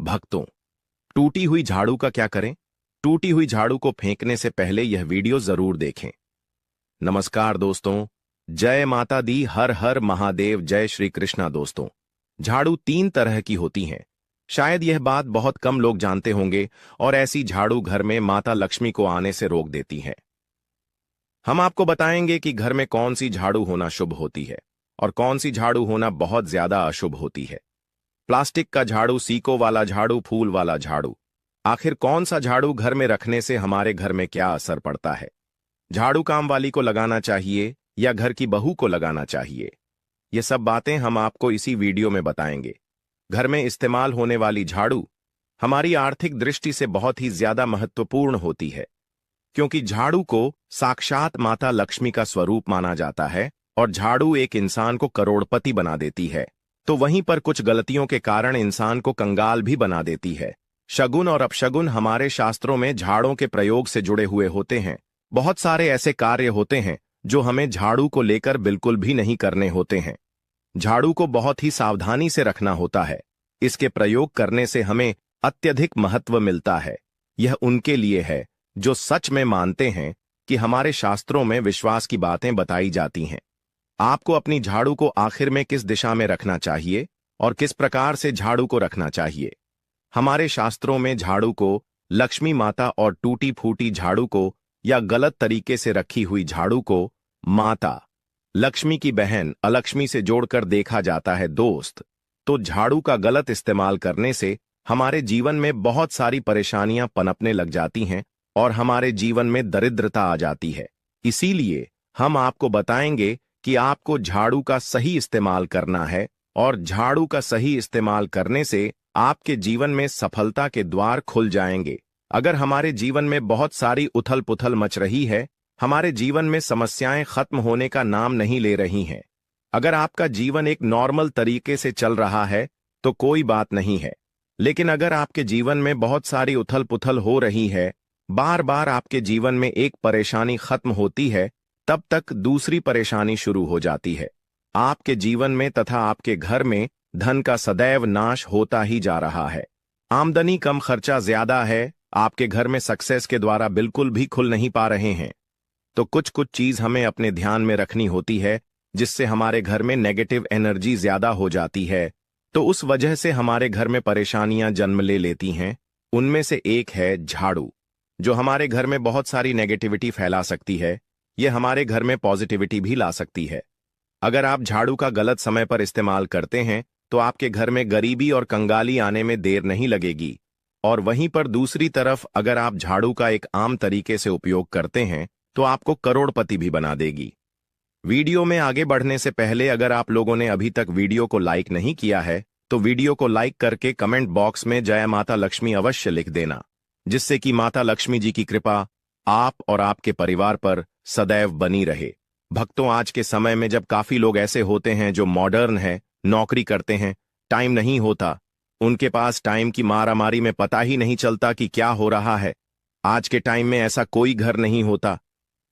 भक्तों, टूटी हुई झाड़ू का क्या करें? टूटी हुई झाड़ू को फेंकने से पहले यह वीडियो जरूर देखें। नमस्कार दोस्तों, जय माता दी, हर हर महादेव, जय श्री कृष्णा। दोस्तों, झाड़ू 3 तरह की होती हैं। शायद यह बात बहुत कम लोग जानते होंगे और ऐसी झाड़ू घर में माता लक्ष्मी को आने से रोक देती है। हम आपको बताएंगे कि घर में कौन सी झाड़ू होना शुभ होती है और कौन सी झाड़ू होना बहुत ज्यादा अशुभ होती है। प्लास्टिक का झाड़ू, सीको वाला झाड़ू, फूल वाला झाड़ू, आखिर कौन सा झाड़ू घर में रखने से हमारे घर में क्या असर पड़ता है? झाड़ू काम वाली को लगाना चाहिए या घर की बहू को लगाना चाहिए? ये सब बातें हम आपको इसी वीडियो में बताएंगे। घर में इस्तेमाल होने वाली झाड़ू हमारी आर्थिक दृष्टि से बहुत ही ज्यादा महत्वपूर्ण होती है, क्योंकि झाड़ू को साक्षात माता लक्ष्मी का स्वरूप माना जाता है और झाड़ू एक इंसान को करोड़पति बना देती है। तो वहीं पर कुछ गलतियों के कारण इंसान को कंगाल भी बना देती है। शगुन और अपशगुन हमारे शास्त्रों में झाड़ों के प्रयोग से जुड़े हुए होते हैं। बहुत सारे ऐसे कार्य होते हैं जो हमें झाड़ू को लेकर बिल्कुल भी नहीं करने होते हैं। झाड़ू को बहुत ही सावधानी से रखना होता है। इसके प्रयोग करने से हमें अत्यधिक महत्व मिलता है। यह उनके लिए है जो सच में मानते हैं कि हमारे शास्त्रों में विश्वास की बातें बताई जाती हैं। आपको अपनी झाड़ू को आखिर में किस दिशा में रखना चाहिए और किस प्रकार से झाड़ू को रखना चाहिए? हमारे शास्त्रों में झाड़ू को लक्ष्मी माता और टूटी फूटी झाड़ू को या गलत तरीके से रखी हुई झाड़ू को माता लक्ष्मी की बहन अलक्ष्मी से जोड़कर देखा जाता है। दोस्त, तो झाड़ू का गलत इस्तेमाल करने से हमारे जीवन में बहुत सारी परेशानियां पनपने लग जाती हैं और हमारे जीवन में दरिद्रता आ जाती है। इसीलिए हम आपको बताएंगे कि आपको झाड़ू का सही इस्तेमाल करना है और झाड़ू का सही इस्तेमाल करने से आपके जीवन में सफलता के द्वार खुल जाएंगे। अगर हमारे जीवन में बहुत सारी उथल पुथल मच रही है, हमारे जीवन में समस्याएं खत्म होने का नाम नहीं ले रही हैं, अगर आपका जीवन एक नॉर्मल तरीके से चल रहा है तो कोई बात नहीं है, लेकिन अगर आपके जीवन में बहुत सारी उथल पुथल हो रही है, बार बार आपके जीवन में एक परेशानी खत्म होती है, तब तक दूसरी परेशानी शुरू हो जाती है। आपके जीवन में तथा आपके घर में धन का सदैव नाश होता ही जा रहा है। आमदनी कम, खर्चा ज्यादा है, आपके घर में सक्सेस के द्वारा बिल्कुल भी खुल नहीं पा रहे हैं। तो कुछ कुछ चीज हमें अपने ध्यान में रखनी होती है जिससे हमारे घर में नेगेटिव एनर्जी ज्यादा हो जाती है, तो उस वजह से हमारे घर में परेशानियां जन्म ले लेती हैं। उनमें से एक है झाड़ू, जो हमारे घर में बहुत सारी नेगेटिविटी फैला सकती है। यह हमारे घर में पॉजिटिविटी भी ला सकती है। अगर आप झाड़ू का गलत समय पर इस्तेमाल करते हैं तो आपके घर में गरीबी और कंगाली आने में देर नहीं लगेगी, और वहीं पर दूसरी तरफ अगर आप झाड़ू का एक आम तरीके से उपयोग करते हैं तो आपको करोड़पति भी बना देगी। वीडियो में आगे बढ़ने से पहले अगर आप लोगों ने अभी तक वीडियो को लाइक नहीं किया है तो वीडियो को लाइक करके कमेंट बॉक्स में जय माता लक्ष्मी अवश्य लिख देना, जिससे कि माता लक्ष्मी जी की कृपा आप और आपके परिवार पर सदैव बनी रहे। भक्तों, आज के समय में जब काफी लोग ऐसे होते हैं जो मॉडर्न हैं, नौकरी करते हैं, टाइम नहीं होता, उनके पास टाइम की मारामारी में पता ही नहीं चलता कि क्या हो रहा है। आज के टाइम में ऐसा कोई घर नहीं होता,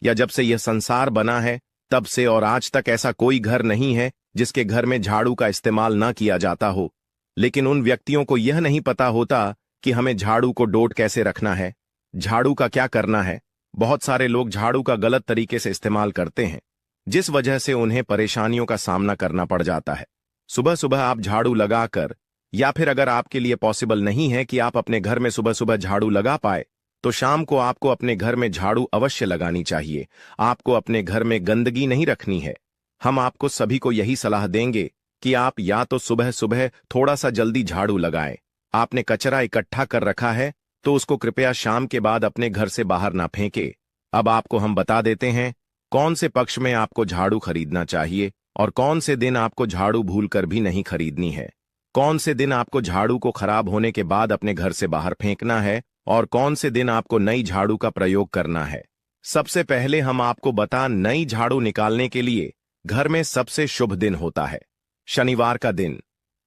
या जब से यह संसार बना है तब से और आज तक ऐसा कोई घर नहीं है जिसके घर में झाड़ू का इस्तेमाल ना किया जाता हो। लेकिन उन व्यक्तियों को यह नहीं पता होता कि हमें झाड़ू को डोट कैसे रखना है, झाड़ू का क्या करना है। बहुत सारे लोग झाड़ू का गलत तरीके से इस्तेमाल करते हैं, जिस वजह से उन्हें परेशानियों का सामना करना पड़ जाता है। सुबह सुबह आप झाड़ू लगाकर, या फिर अगर आपके लिए पॉसिबल नहीं है कि आप अपने घर में सुबह सुबह झाड़ू लगा पाए, तो शाम को आपको अपने घर में झाड़ू अवश्य लगानी चाहिए। आपको अपने घर में गंदगी नहीं रखनी है। हम आपको सभी को यही सलाह देंगे कि आप या तो सुबह सुबह थोड़ा सा जल्दी झाड़ू लगाएं। आपने कचरा इकट्ठा कर रखा है तो उसको कृपया शाम के बाद अपने घर से बाहर ना फेंके। अब आपको हम बता देते हैं कौन से पक्ष में आपको झाड़ू खरीदना चाहिए और कौन से दिन आपको झाड़ू भूलकर भी नहीं खरीदनी है, कौन से दिन आपको झाड़ू को खराब होने के बाद अपने घर से बाहर फेंकना है और कौन से दिन आपको नई झाड़ू का प्रयोग करना है। सबसे पहले हम आपको बता, नई झाड़ू निकालने के लिए घर में सबसे शुभ दिन होता है शनिवार का दिन।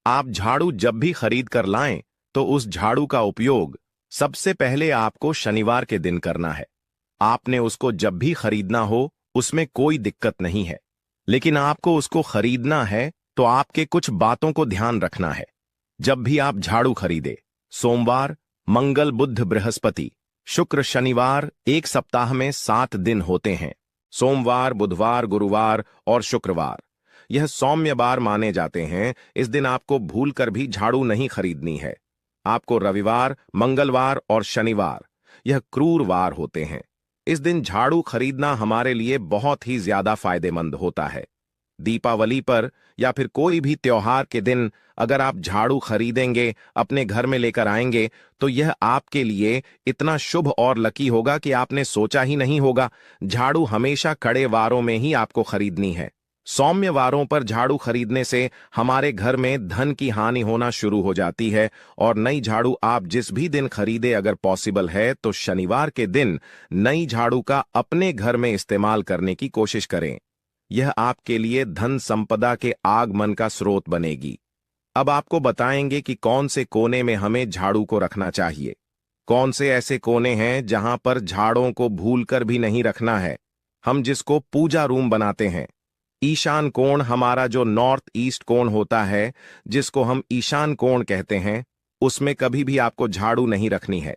आप झाड़ू जब भी खरीद कर लाएं तो उस झाड़ू का उपयोग सबसे पहले आपको शनिवार के दिन करना है। आपने उसको जब भी खरीदना हो उसमें कोई दिक्कत नहीं है, लेकिन आपको उसको खरीदना है तो आपके कुछ बातों को ध्यान रखना है। जब भी आप झाड़ू खरीदे, सोमवार, मंगल, बुध, बृहस्पति, शुक्र, शनिवार एक सप्ताह में 7 दिन होते हैं। सोमवार, बुधवार, गुरुवार और शुक्रवार यह सौम्य बार माने जाते हैं। इस दिन आपको भूलकर भी झाड़ू नहीं खरीदनी है। आपको रविवार, मंगलवार और शनिवार यह क्रूर वार होते हैं। इस दिन झाड़ू खरीदना हमारे लिए बहुत ही ज्यादा फायदेमंद होता है। दीपावली पर या फिर कोई भी त्योहार के दिन अगर आप झाड़ू खरीदेंगे, अपने घर में लेकर आएंगे, तो यह आपके लिए इतना शुभ और लकी होगा कि आपने सोचा ही नहीं होगा। झाड़ू हमेशा कड़े वारों में ही आपको खरीदनी है। सौम्य वारों पर झाड़ू खरीदने से हमारे घर में धन की हानि होना शुरू हो जाती है। और नई झाड़ू आप जिस भी दिन खरीदे, अगर पॉसिबल है तो शनिवार के दिन नई झाड़ू का अपने घर में इस्तेमाल करने की कोशिश करें। यह आपके लिए धन संपदा के आगमन का स्रोत बनेगी। अब आपको बताएंगे कि कौन से कोने में हमें झाड़ू को रखना चाहिए। कौन से ऐसे कोने हैं जहां पर झाड़ों को भूलकर भी नहीं रखना है। हम जिसको पूजा रूम बनाते हैं, ईशान कोण, हमारा जो नॉर्थ ईस्ट कोण होता है, जिसको हम ईशान कोण कहते हैं, उसमें कभी भी आपको झाड़ू नहीं रखनी है।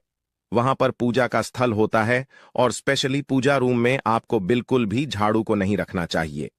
वहां पर पूजा का स्थल होता है और स्पेशली पूजा रूम में आपको बिल्कुल भी झाड़ू को नहीं रखना चाहिए।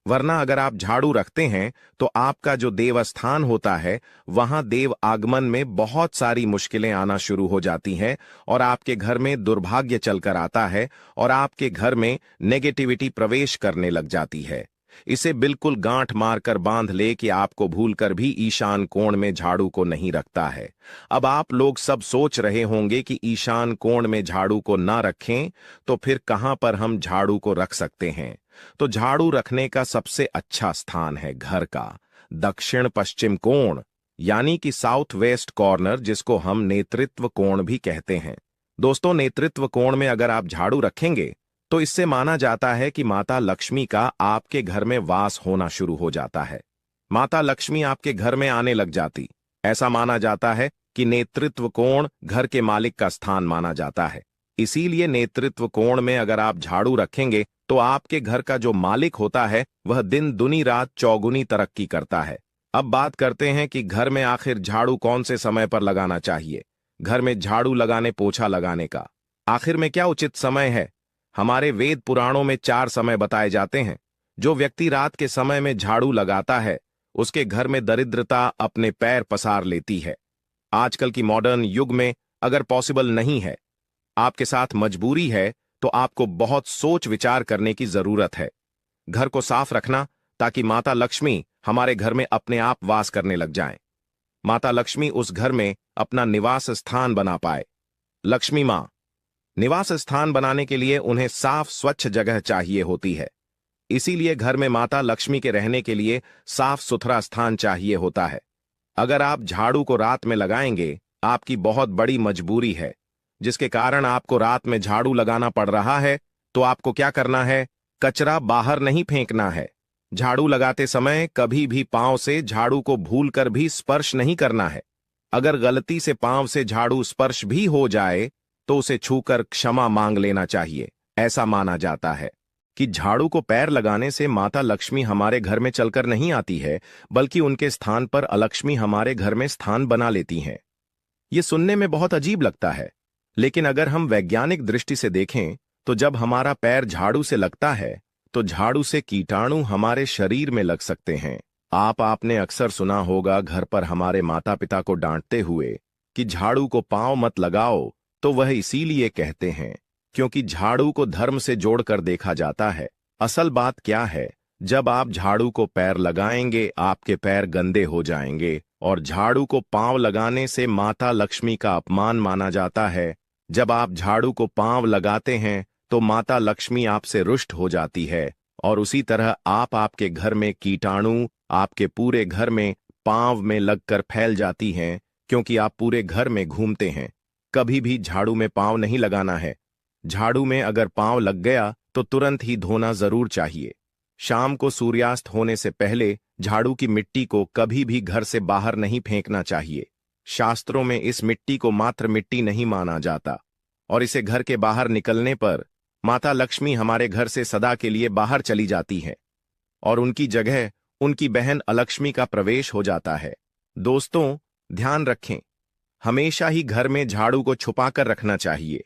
वरना अगर आप झाड़ू रखते हैं तो आपका जो देवस्थान होता है, वहां देव आगमन में बहुत सारी मुश्किलें आना शुरू हो जाती हैं और आपके घर में दुर्भाग्य चलकर आता है और आपके घर में नेगेटिविटी प्रवेश करने लग जाती है। इसे बिल्कुल गांठ मारकर बांध ले कि आपको भूलकर भी ईशान कोण में झाड़ू को नहीं रखता है। अब आप लोग सब सोच रहे होंगे कि ईशान कोण में झाड़ू को ना रखें तो फिर कहां पर हम झाड़ू को रख सकते हैं। तो झाड़ू रखने का सबसे अच्छा स्थान है घर का दक्षिण पश्चिम कोण, यानी कि साउथ वेस्ट कॉर्नर, जिसको हम नेतृत्व कोण भी कहते हैं। दोस्तों, नेतृत्व कोण में अगर आप झाड़ू रखेंगे तो इससे माना जाता है कि माता लक्ष्मी का आपके घर में वास होना शुरू हो जाता है। माता लक्ष्मी आपके घर में आने लग जाती। ऐसा माना जाता है कि नेतृत्व कोण घर के मालिक का स्थान माना जाता है। इसीलिए नेतृत्व कोण में अगर आप झाड़ू रखेंगे तो आपके घर का जो मालिक होता है वह दिन दुनी रात चौगुनी तरक्की करता है। अब बात करते हैं कि घर में आखिर झाड़ू कौन से समय पर लगाना चाहिए। घर में झाड़ू लगाने, पोछा लगाने का आखिर में क्या उचित समय है। हमारे वेद पुराणों में 4 समय बताए जाते हैं। जो व्यक्ति रात के समय में झाड़ू लगाता है उसके घर में दरिद्रता अपने पैर पसार लेती है। आजकल की मॉडर्न युग में अगर पॉसिबल नहीं है, आपके साथ मजबूरी है, तो आपको बहुत सोच विचार करने की जरूरत है। घर को साफ रखना ताकि माता लक्ष्मी हमारे घर में अपने आप वास करने लग जाएं। माता लक्ष्मी उस घर में अपना निवास स्थान बना पाए। लक्ष्मी मां निवास स्थान बनाने के लिए उन्हें साफ स्वच्छ जगह चाहिए होती है। इसीलिए घर में माता लक्ष्मी के रहने के लिए साफ सुथरा स्थान चाहिए होता है। अगर आप झाड़ू को रात में लगाएंगे, आपकी बहुत बड़ी मजबूरी है जिसके कारण आपको रात में झाड़ू लगाना पड़ रहा है, तो आपको क्या करना है, कचरा बाहर नहीं फेंकना है। झाड़ू लगाते समय कभी भी पांव से झाड़ू को भूलकर भी स्पर्श नहीं करना है। अगर गलती से पांव से झाड़ू स्पर्श भी हो जाए तो उसे छूकर क्षमा मांग लेना चाहिए। ऐसा माना जाता है कि झाड़ू को पैर लगाने से माता लक्ष्मी हमारे घर में चलकर नहीं आती है, बल्कि उनके स्थान पर अलक्ष्मी हमारे घर में स्थान बना लेती हैं। ये सुनने में बहुत अजीब लगता है, लेकिन अगर हम वैज्ञानिक दृष्टि से देखें तो जब हमारा पैर झाड़ू से लगता है तो झाड़ू से कीटाणु हमारे शरीर में लग सकते हैं। आपने अक्सर सुना होगा घर पर हमारे माता पिता को डांटते हुए कि झाड़ू को पांव मत लगाओ, तो वह इसीलिए कहते हैं क्योंकि झाड़ू को धर्म से जोड़कर देखा जाता है। असल बात क्या है, जब आप झाड़ू को पैर लगाएंगे आपके पैर गंदे हो जाएंगे और झाड़ू को पांव लगाने से माता लक्ष्मी का अपमान माना जाता है। जब आप झाड़ू को पांव लगाते हैं तो माता लक्ष्मी आपसे रुष्ट हो जाती है और उसी तरह आपके घर में कीटाणु आपके पूरे घर में पांव में लगकर फैल जाती हैं, क्योंकि आप पूरे घर में घूमते हैं। कभी भी झाड़ू में पांव नहीं लगाना है। झाड़ू में अगर पांव लग गया तो तुरंत ही धोना जरूर चाहिए। शाम को सूर्यास्त होने से पहले झाड़ू की मिट्टी को कभी भी घर से बाहर नहीं फेंकना चाहिए। शास्त्रों में इस मिट्टी को मात्र मिट्टी नहीं माना जाता और इसे घर के बाहर निकलने पर माता लक्ष्मी हमारे घर से सदा के लिए बाहर चली जाती है और उनकी जगह उनकी बहन अलक्ष्मी का प्रवेश हो जाता है। दोस्तों, ध्यान रखें, हमेशा ही घर में झाड़ू को छुपा कर रखना चाहिए।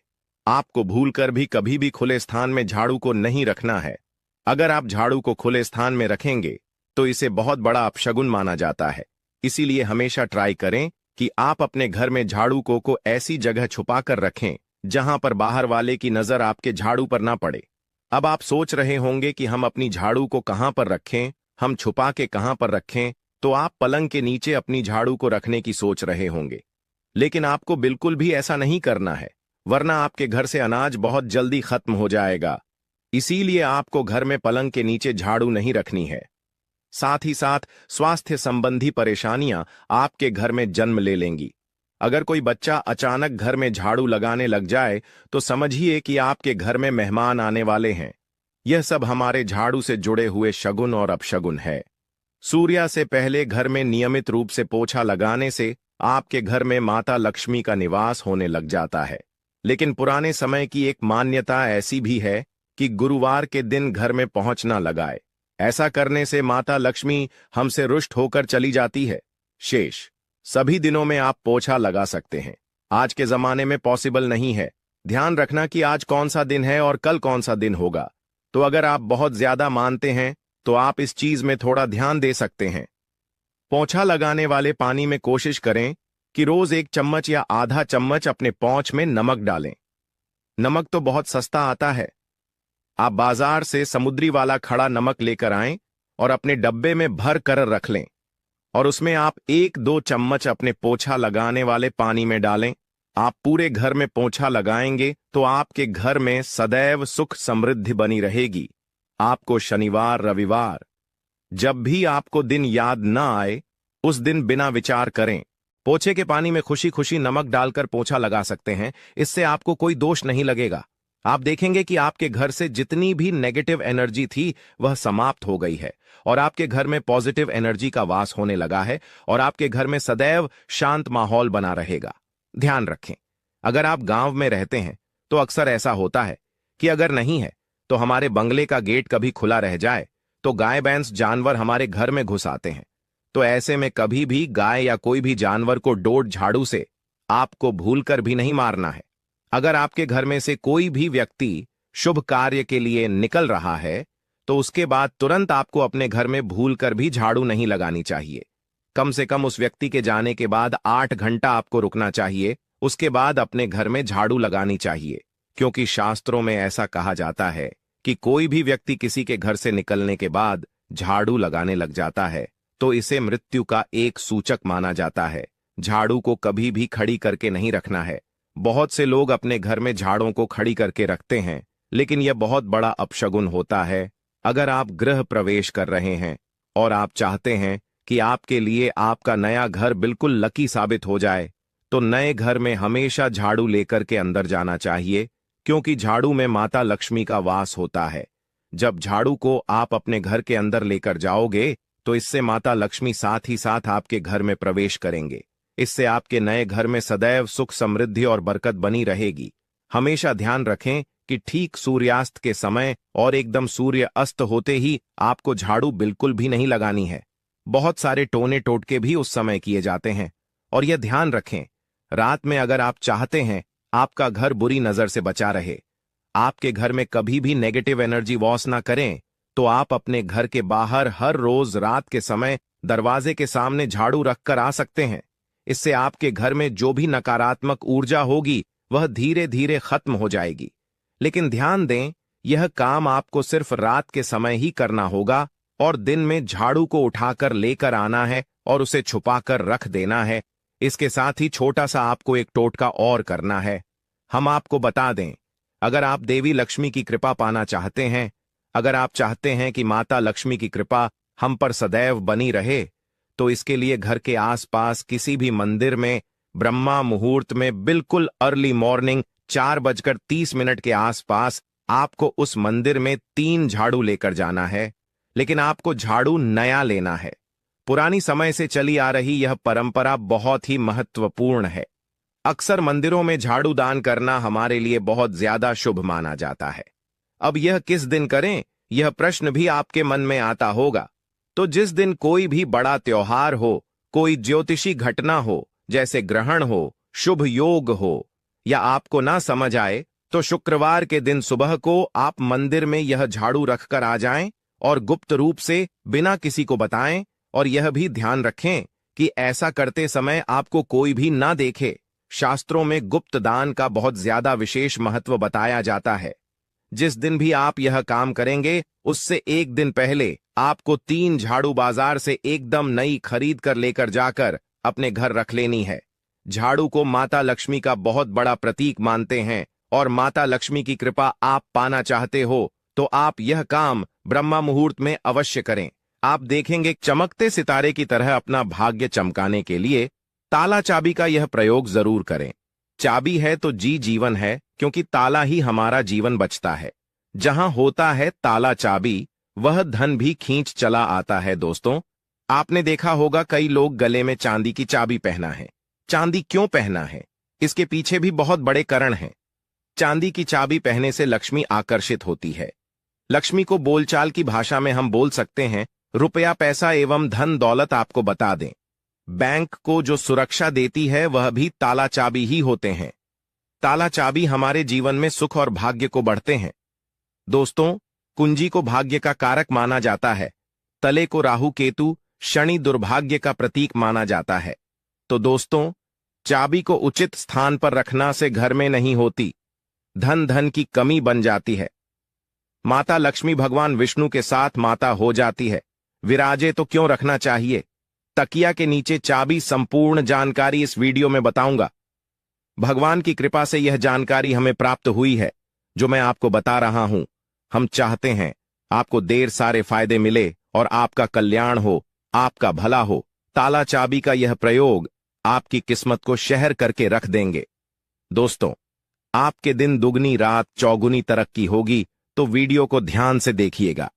आपको भूलकर भी कभी भी खुले स्थान में झाड़ू को नहीं रखना है। अगर आप झाड़ू को खुले स्थान में रखेंगे तो इसे बहुत बड़ा अपशगुन माना जाता है। इसीलिए हमेशा ट्राई करें कि आप अपने घर में झाड़ू को ऐसी जगह छुपा कर रखें जहां पर बाहर वाले की नजर आपके झाड़ू पर ना पड़े। अब आप सोच रहे होंगे कि हम अपनी झाड़ू को कहां पर रखें, हम छुपा के कहां पर रखें। तो आप पलंग के नीचे अपनी झाड़ू को रखने की सोच रहे होंगे, लेकिन आपको बिल्कुल भी ऐसा नहीं करना है, वरना आपके घर से अनाज बहुत जल्दी खत्म हो जाएगा। इसीलिए आपको घर में पलंग के नीचे झाड़ू नहीं रखनी है। साथ ही साथ स्वास्थ्य संबंधी परेशानियां आपके घर में जन्म ले लेंगी। अगर कोई बच्चा अचानक घर में झाड़ू लगाने लग जाए तो समझिए कि आपके घर में मेहमान आने वाले हैं। यह सब हमारे झाड़ू से जुड़े हुए शगुन और अपशगुन है। सूर्या से पहले घर में नियमित रूप से पोछा लगाने से आपके घर में माता लक्ष्मी का निवास होने लग जाता है। लेकिन पुराने समय की एक मान्यता ऐसी भी है कि गुरुवार के दिन घर में पहुंच ना लगाए। ऐसा करने से माता लक्ष्मी हमसे रुष्ट होकर चली जाती है। शेष सभी दिनों में आप पोछा लगा सकते हैं। आज के जमाने में पॉसिबल नहीं है। ध्यान रखना कि आज कौन सा दिन है और कल कौन सा दिन होगा। तो अगर आप बहुत ज्यादा मानते हैं तो आप इस चीज में थोड़ा ध्यान दे सकते हैं। पोछा लगाने वाले पानी में कोशिश करें कि रोज 1 चम्मच या आधा चम्मच अपने पोंछ में नमक डालें। नमक तो बहुत सस्ता आता है। आप बाजार से समुद्री वाला खड़ा नमक लेकर आएं और अपने डब्बे में भर कर रख लें और उसमें आप 1-2 चम्मच अपने पोछा लगाने वाले पानी में डालें। आप पूरे घर में पोछा लगाएंगे तो आपके घर में सदैव सुख समृद्धि बनी रहेगी। आपको शनिवार रविवार जब भी आपको दिन याद न आए उस दिन बिना विचार करें पोछे के पानी में खुशी खुशी नमक डालकर पोछा लगा सकते हैं। इससे आपको कोई दोष नहीं लगेगा। आप देखेंगे कि आपके घर से जितनी भी नेगेटिव एनर्जी थी वह समाप्त हो गई है और आपके घर में पॉजिटिव एनर्जी का वास होने लगा है और आपके घर में सदैव शांत माहौल बना रहेगा। ध्यान रखें, अगर आप गांव में रहते हैं तो अक्सर ऐसा होता है कि अगर नहीं है तो हमारे बंगले का गेट कभी खुला रह जाए तो गाय भैंस जानवर हमारे घर में घुस आते हैं। तो ऐसे में कभी भी गाय या कोई भी जानवर को डोर झाड़ू से आपको भूलकर भी नहीं मारना है। अगर आपके घर में से कोई भी व्यक्ति शुभ कार्य के लिए निकल रहा है तो उसके बाद तुरंत आपको अपने घर में भूलकर भी झाड़ू नहीं लगानी चाहिए। कम से कम उस व्यक्ति के जाने के बाद 8 घंटा आपको रुकना चाहिए। उसके बाद अपने घर में झाड़ू लगानी चाहिए, क्योंकि शास्त्रों में ऐसा कहा जाता है कि कोई भी व्यक्ति किसी के घर से निकलने के बाद झाड़ू लगाने लग जाता है तो इसे मृत्यु का एक सूचक माना जाता है। झाड़ू को कभी भी खड़ी करके नहीं रखना है। बहुत से लोग अपने घर में झाड़ों को खड़ी करके रखते हैं, लेकिन यह बहुत बड़ा अपशगुन होता है। अगर आप गृह प्रवेश कर रहे हैं और आप चाहते हैं कि आपके लिए आपका नया घर बिल्कुल लकी साबित हो जाए तो नए घर में हमेशा झाड़ू लेकर के अंदर जाना चाहिए, क्योंकि झाड़ू में माता लक्ष्मी का वास होता है। जब झाड़ू को आप अपने घर के अंदर लेकर जाओगे तो इससे माता लक्ष्मी साथ ही साथ आपके घर में प्रवेश करेंगे। इससे आपके नए घर में सदैव सुख समृद्धि और बरकत बनी रहेगी। हमेशा ध्यान रखें कि ठीक सूर्यास्त के समय और एकदम सूर्य अस्त होते ही आपको झाड़ू बिल्कुल भी नहीं लगानी है। बहुत सारे टोने टोटके भी उस समय किए जाते हैं। और यह ध्यान रखें, रात में अगर आप चाहते हैं आपका घर बुरी नजर से बचा रहे, आपके घर में कभी भी नेगेटिव एनर्जी वॉस ना करें, तो आप अपने घर के बाहर हर रोज रात के समय दरवाजे के सामने झाड़ू रखकर आ सकते हैं। इससे आपके घर में जो भी नकारात्मक ऊर्जा होगी वह धीरे धीरे खत्म हो जाएगी। लेकिन ध्यान दें, यह काम आपको सिर्फ रात के समय ही करना होगा और दिन में झाड़ू को उठाकर लेकर आना है और उसे छुपाकर रख देना है। इसके साथ ही छोटा सा आपको एक टोटका और करना है। हम आपको बता दें, अगर आप देवी लक्ष्मी की कृपा पाना चाहते हैं, अगर आप चाहते हैं कि माता लक्ष्मी की कृपा हम पर सदैव बनी रहे, तो इसके लिए घर के आसपास किसी भी मंदिर में ब्रह्मा मुहूर्त में बिल्कुल अर्ली मॉर्निंग 4:30 के आसपास आपको उस मंदिर में 3 झाड़ू लेकर जाना है। लेकिन आपको झाड़ू नया लेना है। पुरानी समय से चली आ रही यह परंपरा बहुत ही महत्वपूर्ण है। अक्सर मंदिरों में झाड़ू दान करना हमारे लिए बहुत ज्यादा शुभ माना जाता है। अब यह किस दिन करें, यह प्रश्न भी आपके मन में आता होगा। तो जिस दिन कोई भी बड़ा त्योहार हो, कोई ज्योतिषी घटना हो, जैसे ग्रहण हो शुभ योग हो, या आपको ना समझ आए तो शुक्रवार के दिन सुबह को आप मंदिर में यह झाड़ू रखकर आ जाएं और गुप्त रूप से बिना किसी को बताएं, और यह भी ध्यान रखें कि ऐसा करते समय आपको कोई भी ना देखे। शास्त्रों में गुप्त दान का बहुत ज्यादा विशेष महत्व बताया जाता है। जिस दिन भी आप यह काम करेंगे उससे एक दिन पहले आपको 3 झाड़ू बाजार से एकदम नई खरीद कर लेकर जाकर अपने घर रख लेनी है। झाड़ू को माता लक्ष्मी का बहुत बड़ा प्रतीक मानते हैं, और माता लक्ष्मी की कृपा आप पाना चाहते हो तो आप यह काम ब्रह्मा मुहूर्त में अवश्य करें। आप देखेंगे चमकते सितारे की तरह अपना भाग्य चमकाने के लिए ताला चाबी का यह प्रयोग जरूर करें। चाबी है तो जीवन है, क्योंकि ताला ही हमारा जीवन बचता है। जहां होता है ताला चाबी, वह धन भी खींच चला आता है। दोस्तों, आपने देखा होगा कई लोग गले में चांदी की चाबी पहना है। चांदी क्यों पहना है, इसके पीछे भी बहुत बड़े कारण हैं। चांदी की चाबी पहनने से लक्ष्मी आकर्षित होती है। लक्ष्मी को बोलचाल की भाषा में हम बोल सकते हैं रुपया, पैसा एवं धन दौलत। आपको बता दें, बैंक को जो सुरक्षा देती है वह भी ताला चाबी ही होते हैं। ताला चाबी हमारे जीवन में सुख और भाग्य को बढ़ते हैं। दोस्तों, कुंजी को भाग्य का कारक माना जाता है। तले को राहु केतु शनि दुर्भाग्य का प्रतीक माना जाता है। तो दोस्तों, चाबी को उचित स्थान पर रखना से घर में नहीं होती धन की कमी बन जाती है। माता लक्ष्मी भगवान विष्णु के साथ माता हो जाती है। विराजे तो क्यों रखना चाहिए? तकिया के नीचे चाबी। संपूर्ण जानकारी इस वीडियो में बताऊंगा। भगवान की कृपा से यह जानकारी हमें प्राप्त हुई है जो मैं आपको बता रहा हूं। हम चाहते हैं आपको ढेर सारे फायदे मिले और आपका कल्याण हो, आपका भला हो। ताला चाबी का यह प्रयोग आपकी किस्मत को शहर करके रख देंगे। दोस्तों, आपके दिन दुगनी रात चौगुनी तरक्की होगी, तो वीडियो को ध्यान से देखिएगा।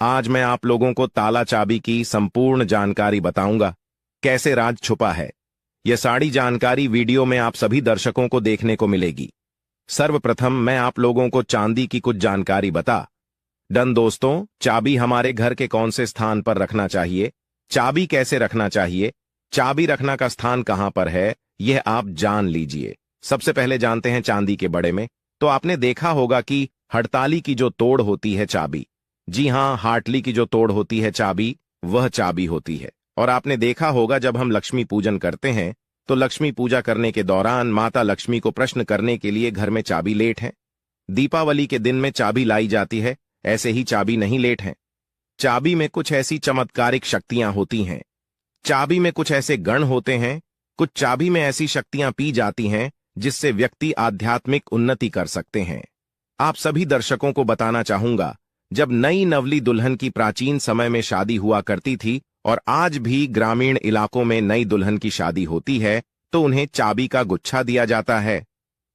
आज मैं आप लोगों को ताला चाबी की संपूर्ण जानकारी बताऊंगा, कैसे राज छुपा है। यह सारी जानकारी वीडियो में आप सभी दर्शकों को देखने को मिलेगी। सर्वप्रथम मैं आप लोगों को चांदी की कुछ जानकारी बता डन। दोस्तों, चाबी हमारे घर के कौन से स्थान पर रखना चाहिए, चाबी कैसे रखना चाहिए, चाबी रखना का स्थान कहां पर है, यह आप जान लीजिए। सबसे पहले जानते हैं चांदी के बड़े में। तो आपने देखा होगा कि हड़ताली की जो तोड़ होती है चाबी, जी हां, हाटली की जो तोड़ होती है चाबी, वह चाबी होती है। और आपने देखा होगा जब हम लक्ष्मी पूजन करते हैं तो लक्ष्मी पूजा करने के दौरान माता लक्ष्मी को प्रश्न करने के लिए घर में चाबी लेट है। दीपावली के दिन में चाबी लाई जाती है, ऐसे ही चाबी नहीं लेट है। चाबी में कुछ ऐसी चमत्कारिक शक्तियां होती हैं। चाबी में कुछ ऐसे गण होते हैं। कुछ चाबी में ऐसी शक्तियां पी जाती हैं जिससे व्यक्ति आध्यात्मिक उन्नति कर सकते हैं। आप सभी दर्शकों को बताना चाहूंगा, जब नई नवली दुल्हन की प्राचीन समय में शादी हुआ करती थी और आज भी ग्रामीण इलाकों में नई दुल्हन की शादी होती है तो उन्हें चाबी का गुच्छा दिया जाता है।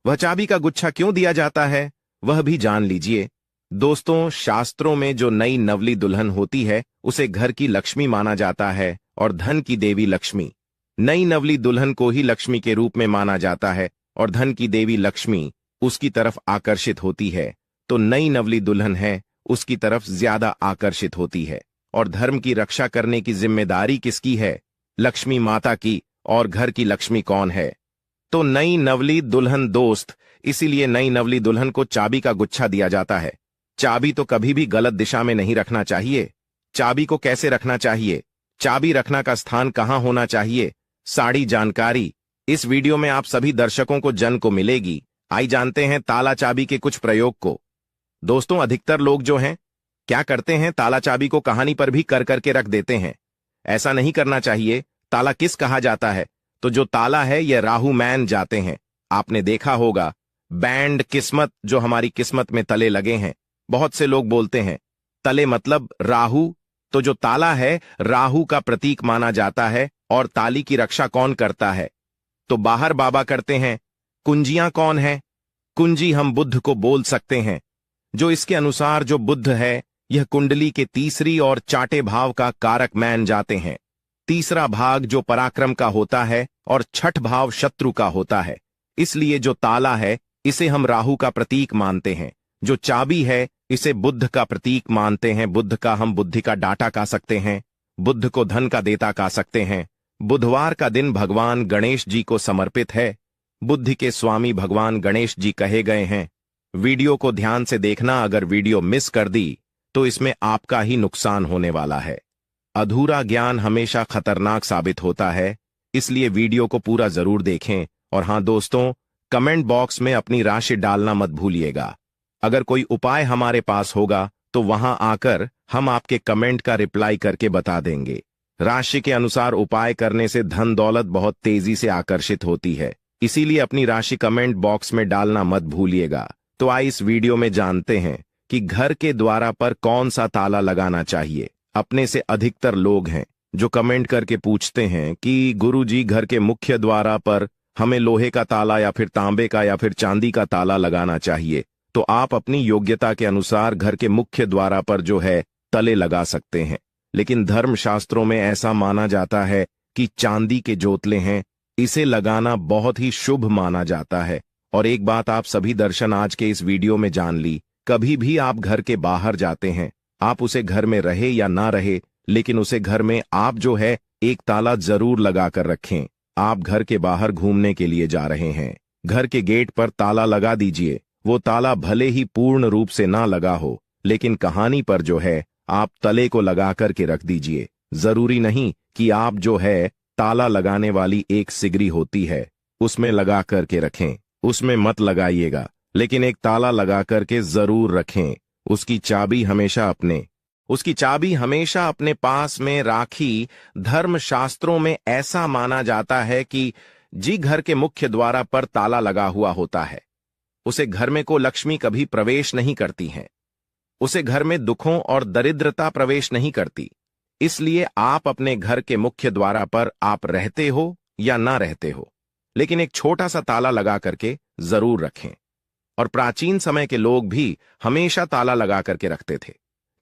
वह चाबी का गुच्छा क्यों दिया जाता है, वह भी जान लीजिए। दोस्तों, शास्त्रों में जो नई नवली दुल्हन होती है उसे घर की लक्ष्मी माना जाता है और धन की देवी लक्ष्मी। नई नवली दुल्हन को ही लक्ष्मी के रूप में माना जाता है और धन की देवी लक्ष्मी उसकी तरफ आकर्षित होती है। तो नई नवली दुल्हन है उसकी तरफ ज्यादा आकर्षित होती है। और धर्म की रक्षा करने की जिम्मेदारी किसकी है? लक्ष्मी माता की। और घर की लक्ष्मी कौन है? तो नई नवली दुल्हन दोस्त। इसीलिए नई नवली दुल्हन को चाबी का गुच्छा दिया जाता है। चाबी तो कभी भी गलत दिशा में नहीं रखना चाहिए। चाबी को कैसे रखना चाहिए, चाबी रखना का स्थान कहां होना चाहिए, सारी जानकारी इस वीडियो में आप सभी दर्शकों को जन को मिलेगी। आइए जानते हैं ताला चाबी के कुछ प्रयोग को। दोस्तों, अधिकतर लोग जो हैं क्या करते हैं, ताला चाबी को कहानी पर भी कर करके रख देते हैं। ऐसा नहीं करना चाहिए। ताला किस कहा जाता है? तो जो ताला है यह राहु मैन जाते हैं। आपने देखा होगा बैंड किस्मत, जो हमारी किस्मत में तले लगे हैं। बहुत से लोग बोलते हैं तले मतलब राहु, तो जो ताला है राहु का प्रतीक माना जाता है। और ताली की रक्षा कौन करता है? तो बाहर बाबा करते हैं। कुंजियां कौन है? कुंजी हम बुद्ध को बोल सकते हैं। जो इसके अनुसार जो बुद्ध है यह कुंडली के तीसरी और चाटे भाव का कारक मान जाते हैं। तीसरा भाग जो पराक्रम का होता है और छठ भाव शत्रु का होता है। इसलिए जो ताला है इसे हम राहु का प्रतीक मानते हैं। जो चाबी है इसे बुद्ध का प्रतीक मानते हैं। बुद्ध का हम बुद्धि का डाटा कह सकते हैं। बुद्ध को धन का देता कह सकते हैं। बुधवार का दिन भगवान गणेश जी को समर्पित है। बुद्धि के स्वामी भगवान गणेश जी कहे गए हैं। वीडियो को ध्यान से देखना, अगर वीडियो मिस कर दी तो इसमें आपका ही नुकसान होने वाला है। अधूरा ज्ञान हमेशा खतरनाक साबित होता है, इसलिए वीडियो को पूरा जरूर देखें। और हां दोस्तों, कमेंट बॉक्स में अपनी राशि डालना मत भूलिएगा। अगर कोई उपाय हमारे पास होगा तो वहां आकर हम आपके कमेंट का रिप्लाई करके बता देंगे। राशि के अनुसार उपाय करने से धन दौलत बहुत तेजी से आकर्षित होती है, इसीलिए अपनी राशि कमेंट बॉक्स में डालना मत भूलिएगा। तो आइए इस वीडियो में जानते हैं कि घर के द्वार पर कौन सा ताला लगाना चाहिए। अपने से अधिकतर लोग हैं जो कमेंट करके पूछते हैं कि गुरुजी, घर के मुख्य द्वार पर हमें लोहे का ताला या फिर तांबे का या फिर चांदी का ताला लगाना चाहिए। तो आप अपनी योग्यता के अनुसार घर के मुख्य द्वार पर जो है तले लगा सकते हैं, लेकिन धर्मशास्त्रों में ऐसा माना जाता है कि चांदी के जोतले हैं, इसे लगाना बहुत ही शुभ माना जाता है। और एक बात आप सभी दर्शन आज के इस वीडियो में जान ली, कभी भी आप घर के बाहर जाते हैं, आप उसे घर में रहे या ना रहे, लेकिन उसे घर में आप जो है एक ताला जरूर लगा कर रखें। आप घर के बाहर घूमने के लिए जा रहे हैं, घर के गेट पर ताला लगा दीजिए। वो ताला भले ही पूर्ण रूप से ना लगा हो, लेकिन कहानी पर जो है आप तले को लगा करके रख दीजिए। जरूरी नहीं कि आप जो है ताला लगाने वाली एक सिगरी होती है उसमें लगा करके रखें, उसमें मत लगाइएगा, लेकिन एक ताला लगा करके जरूर रखें। उसकी चाबी हमेशा अपने पास में राखी। धर्मशास्त्रों में ऐसा माना जाता है कि जी घर के मुख्य द्वार पर ताला लगा हुआ होता है, उसे घर में को लक्ष्मी कभी प्रवेश नहीं करती हैं, उसे घर में दुखों और दरिद्रता प्रवेश नहीं करती। इसलिए आप अपने घर के मुख्य द्वार पर आप रहते हो या ना रहते हो, लेकिन एक छोटा सा ताला लगा करके जरूर रखें। और प्राचीन समय के लोग भी हमेशा ताला लगा करके रखते थे।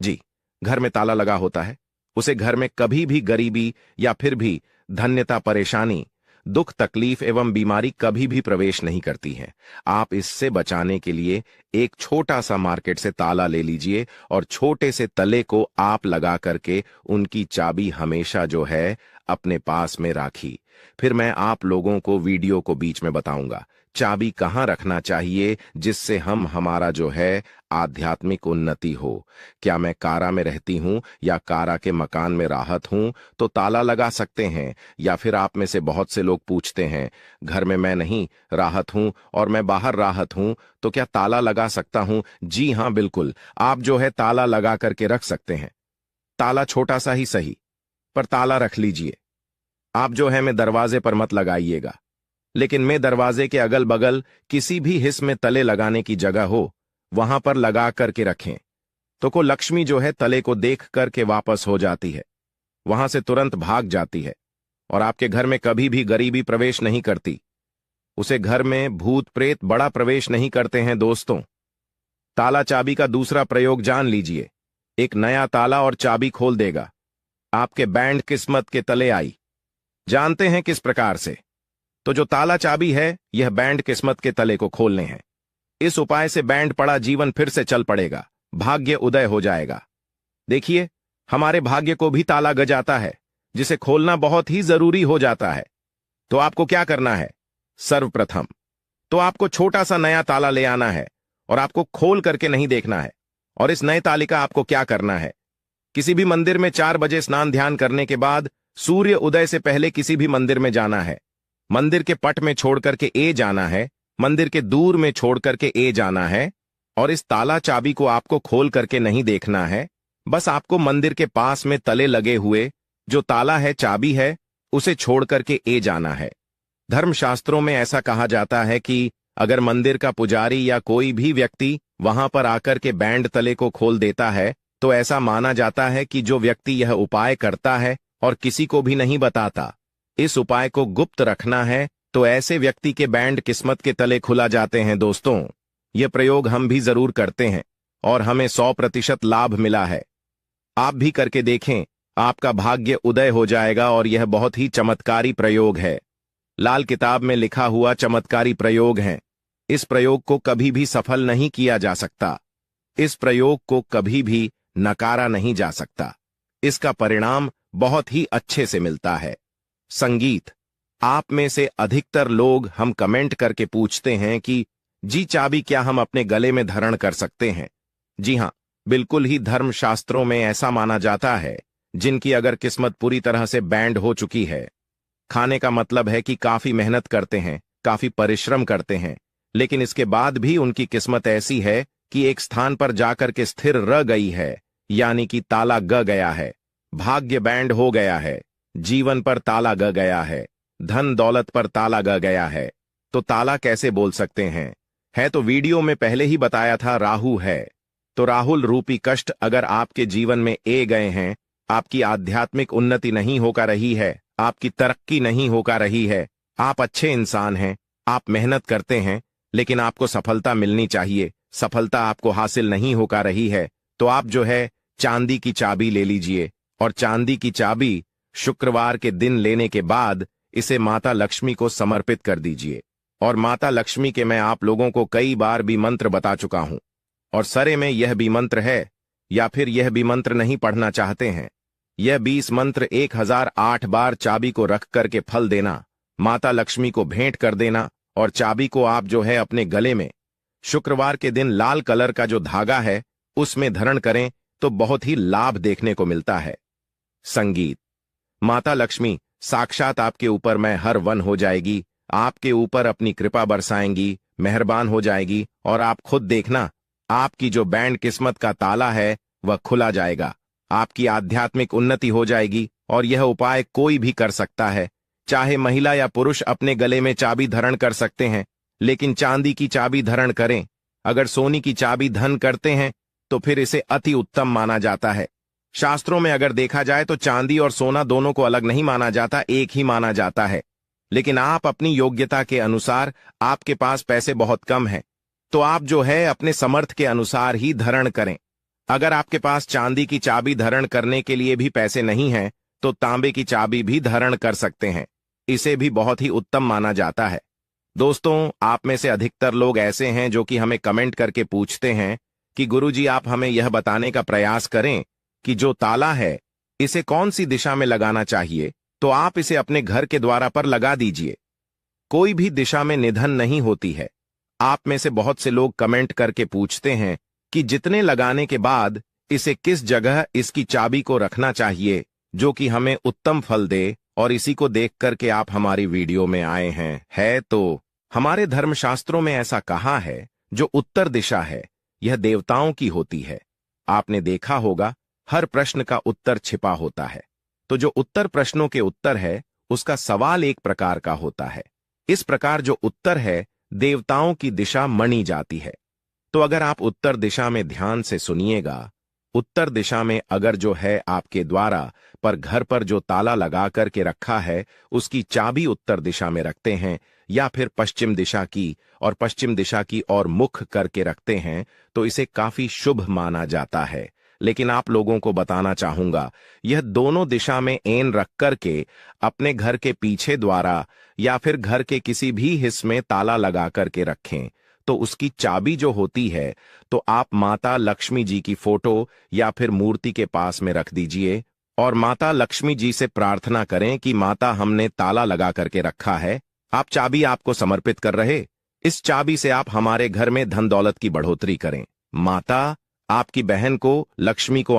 जी, घर में ताला लगा होता है, उसे घर में कभी भी गरीबी या फिर भी धन्यता, परेशानी, दुख, तकलीफ एवं बीमारी कभी भी प्रवेश नहीं करती है। आप इससे बचाने के लिए एक छोटा सा मार्केट से ताला ले लीजिए और छोटे से तले को आप लगा करके उनकी चाबी हमेशा जो है अपने पास में राखी। फिर मैं आप लोगों को वीडियो को बीच में बताऊंगा चाबी कहां रखना चाहिए, जिससे हमारा जो है आध्यात्मिक उन्नति हो। क्या मैं कारा में रहती हूं या कारा के मकान में राहत हूं तो ताला लगा सकते हैं, या फिर आप में से बहुत से लोग पूछते हैं घर में मैं नहीं राहत हूं और मैं बाहर राहत हूं तो क्या ताला लगा सकता हूं। जी हां, बिल्कुल, आप जो है ताला लगा करके रख सकते हैं। ताला छोटा सा ही सही, पर ताला रख लीजिए। आप जो है मैं दरवाजे पर मत लगाइएगा, लेकिन मैं दरवाजे के अगल बगल किसी भी हिस्से में तले लगाने की जगह हो वहां पर लगा करके रखें, तो को लक्ष्मी जो है तले को देख करके वापस हो जाती है, वहां से तुरंत भाग जाती है और आपके घर में कभी भी गरीबी प्रवेश नहीं करती। उसे घर में भूत प्रेत बड़ा प्रवेश नहीं करते हैं। दोस्तों, ताला चाबी का दूसरा प्रयोग जान लीजिए। एक नया ताला और चाबी खोल देगा। आपके बैंड किस्मत के तले आई। जानते हैं किस प्रकार से? तो जो ताला चाबी है यह बैंड किस्मत के तले को खोलने हैं। इस उपाय से बैंड पड़ा जीवन फिर से चल पड़ेगा, भाग्य उदय हो जाएगा। देखिए, हमारे भाग्य को भी ताला गजाता है, जिसे खोलना बहुत ही जरूरी हो जाता है। तो आपको क्या करना है? सर्वप्रथम तो आपको छोटा सा नया ताला ले आना है और आपको खोल करके नहीं देखना है। और इस नए ताले का आपको क्या करना है? किसी भी मंदिर में 4 बजे स्नान ध्यान करने के बाद सूर्य उदय से पहले किसी भी मंदिर में जाना है। मंदिर के पट में छोड़ करके ए जाना है, मंदिर के दूर में छोड़ करके ए जाना है। और इस ताला चाबी को आपको खोल करके नहीं देखना है, बस आपको मंदिर के पास में तले लगे हुए जो ताला है, चाबी है, उसे छोड़ करके ए जाना है। धर्मशास्त्रों में ऐसा कहा जाता है कि अगर मंदिर का पुजारी या कोई भी व्यक्ति वहां पर आकर के बैंड तले को खोल देता है तो ऐसा माना जाता है कि जो व्यक्ति यह उपाय करता है और किसी को भी नहीं बताता, इस उपाय को गुप्त रखना है, तो ऐसे व्यक्ति के बैंड किस्मत के तले खुला जाते हैं। दोस्तों, यह प्रयोग हम भी जरूर करते हैं और हमें 100% लाभ मिला है। आप भी करके देखें, आपका भाग्य उदय हो जाएगा। और यह बहुत ही चमत्कारी प्रयोग है, लाल किताब में लिखा हुआ चमत्कारी प्रयोग है। इस प्रयोग को कभी भी सफल नहीं किया जा सकता, इस प्रयोग को कभी भी नकारा नहीं जा सकता। इसका परिणाम बहुत ही अच्छे से मिलता है। संगीत, आप में से अधिकतर लोग हम कमेंट करके पूछते हैं कि जी चाबी क्या हम अपने गले में धारण कर सकते हैं। जी हाँ, बिल्कुल ही धर्मशास्त्रों में ऐसा माना जाता है जिनकी अगर किस्मत पूरी तरह से बैंड हो चुकी है, खाने का मतलब है कि काफी मेहनत करते हैं, काफी परिश्रम करते हैं, लेकिन इसके बाद भी उनकी किस्मत ऐसी है कि एक स्थान पर जाकर के स्थिर रह गई है, यानी कि ताला ग गया है, भाग्य बैंड हो गया है, जीवन पर ताला ग गया है, धन दौलत पर ताला ग गया है। तो ताला कैसे बोल सकते हैं? है तो वीडियो में पहले ही बताया था, राहु है। तो राहुल रूपी कष्ट अगर आपके जीवन में ए गए हैं, आपकी आध्यात्मिक उन्नति नहीं होकर रही है, आपकी तरक्की नहीं होकर रही है, आप अच्छे इंसान हैं, आप मेहनत करते हैं, लेकिन आपको सफलता मिलनी चाहिए, सफलता आपको हासिल नहीं होकर रही है, तो आप जो है चांदी की चाबी ले लीजिए, और चांदी की चाबी शुक्रवार के दिन लेने के बाद इसे माता लक्ष्मी को समर्पित कर दीजिए। और माता लक्ष्मी के मैं आप लोगों को कई बार भी मंत्र बता चुका हूं, और सरे में यह भी मंत्र है, या फिर यह भी मंत्र नहीं पढ़ना चाहते हैं, यह 20 मंत्र 1008 बार चाबी को रख करके फल देना, माता लक्ष्मी को भेंट कर देना, और चाबी को आप जो है अपने गले में शुक्रवार के दिन लाल कलर का जो धागा है उसमें धारण करें तो बहुत ही लाभ देखने को मिलता है। संगीत। माता लक्ष्मी साक्षात आपके ऊपर में हर वन हो जाएगी, आपके ऊपर अपनी कृपा बरसाएंगी, मेहरबान हो जाएगी, और आप खुद देखना आपकी जो बैंड किस्मत का ताला है वह खुला जाएगा, आपकी आध्यात्मिक उन्नति हो जाएगी। और यह उपाय कोई भी कर सकता है, चाहे महिला या पुरुष अपने गले में चाबी धारण कर सकते हैं, लेकिन चांदी की चाबी धारण करें। अगर सोनी की चाबी धन करते हैं तो फिर इसे अति उत्तम माना जाता है। शास्त्रों में अगर देखा जाए तो चांदी और सोना दोनों को अलग नहीं माना जाता, एक ही माना जाता है। लेकिन आप अपनी योग्यता के अनुसार, आपके पास पैसे बहुत कम हैं, तो आप जो है अपने समर्थ के अनुसार ही धारण करें। अगर आपके पास चांदी की चाबी धारण करने के लिए भी पैसे नहीं हैं, तो तांबे की चाबी भी धारण कर सकते हैं, इसे भी बहुत ही उत्तम माना जाता है। दोस्तों, आप में से अधिकतर लोग ऐसे हैं जो कि हमें कमेंट करके पूछते हैं कि गुरुजी आप हमें यह बताने का प्रयास करें कि जो ताला है इसे कौन सी दिशा में लगाना चाहिए, तो आप इसे अपने घर के द्वार पर लगा दीजिए। कोई भी दिशा में निधन नहीं होती है। आप में से बहुत से लोग कमेंट करके पूछते हैं कि जितने लगाने के बाद इसे किस जगह इसकी चाबी को रखना चाहिए जो कि हमें उत्तम फल दे, और इसी को देख करके आप हमारी वीडियो में आए हैं। है तो हमारे धर्मशास्त्रों में ऐसा कहा है, जो उत्तर दिशा है यह देवताओं की होती है। आपने देखा होगा हर प्रश्न का उत्तर छिपा होता है, तो जो उत्तर प्रश्नों के उत्तर है उसका सवाल एक प्रकार का होता है। इस प्रकार जो उत्तर है देवताओं की दिशा मानी जाती है। तो अगर आप उत्तर दिशा में ध्यान से सुनिएगा, उत्तर दिशा में अगर जो है आपके द्वारा पर घर पर जो ताला लगा करके रखा है उसकी चाबी उत्तर दिशा में रखते हैं, या फिर पश्चिम दिशा की, और पश्चिम दिशा की और मुख करके रखते हैं, तो इसे काफी शुभ माना जाता है। लेकिन आप लोगों को बताना चाहूंगा, यह दोनों दिशा में एन रख करके अपने घर के पीछे द्वारा या फिर घर के किसी भी हिस्से में ताला लगा करके रखें, तो उसकी चाबी जो होती है तो आप माता लक्ष्मी जी की फोटो या फिर मूर्ति के पास में रख दीजिए, और माता लक्ष्मी जी से प्रार्थना करें कि माता हमने ताला लगा करके रखा है, आप चाबी आपको समर्पित कर रहे, इस चाबी से आप हमारे घर में धन दौलत की बढ़ोतरी करें। माता आपकी बहन को, लक्ष्मी को